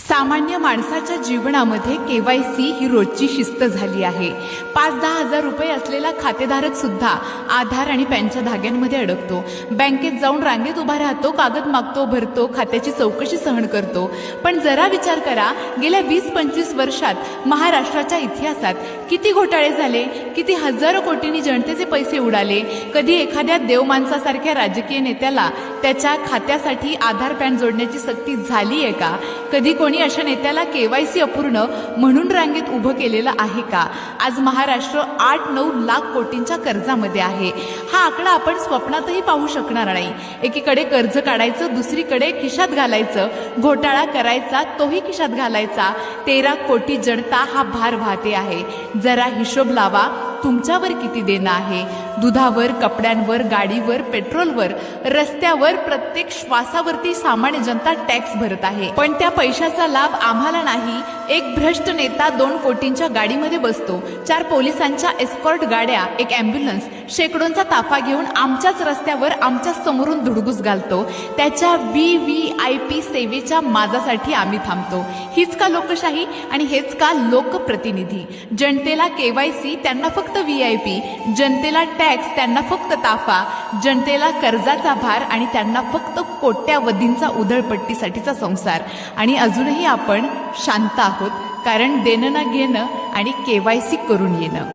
सामान्य माणसाच्या जीवनामध्ये केवायसी ही रोजची शिस्त झाली आहे। 5-10 हजार रुपये असलेला खातेधारक सुद्धा आधार आणि पॅनच्या धाग्यांमध्ये अडकतो। बँकेत जाऊन रांगेत उभा राहतो, कागद मागतो, भरतो, खात्याची चौकशी सहन करतो। पण जरा विचार करा, गेल्या 20-25 वर्षात महाराष्ट्राच्या इतिहासात किती घोटाळे झाले, किती हजारो कोटींनी जनतेचे पैसे उडाले। कधी एखाद्या देवमाणसासारख्या राजकीय नेत्याला त्याच्या खात्यासाठी आधार पॅन जोडण्याची सक्ती झाली आहे का? कधी कोणी अशा नेत्याला केवायसी अपूर्ण म्हणून रांगेत उभं केलेलं आहे का? आज महाराष्ट्र 8-9 लाख कोटींच्या कर्जामध्ये आहे। हा आकडा आपण स्वप्नातही पाहू शकणार नाही। एकीकडे कर्ज काढायचं, दुसरीकडे खिशात घालायचं, घोटाळा करायचा, तोही खिशात घालायचा। 13 कोटी जनता हा भार वाहते आहे। जरा हिशोब लावा, तुमच्यावर किती देणं आहे? दुधावर, कपड्यांवर, गाडीवर, पेट्रोलवर, रस्त्यावर, प्रत्येक श्वासावरती सामान्य जनता टॅक्स भरत आहे। पण त्या पैशाचा लाभ आम्हाला नाही। एक भ्रष्ट नेता 2 कोटींच्या गाडीमध्ये बसतो, 4 पोलिसांच्या एस्कॉर्ट गाड्या, एक ॲम्ब्युलन्स, शेकडोंचा ताफा घेऊन आमच्याच रस्त्यावर आमच्या समोरून धुडगूस घालतो। त्याच्या VVIP सेवेच्या माजासाठी आम्ही थांबतो। हीच का लोकशाही आणि हेच का लोकप्रतिनिधी? जनतेला केवायसी, त्यांना फक्त VIP, जनतेला टॅक्स, त्यांना फक्त ताफा, जनतेला कर्जाचा भार आणि त्यांना फक्त कोट्यावधींचा उधळपट्टीसाठीचा संसार। आणि अजूनही आपण शांत आहोत, कारण देणं ना घेणं आणि केवायसी करून येणं।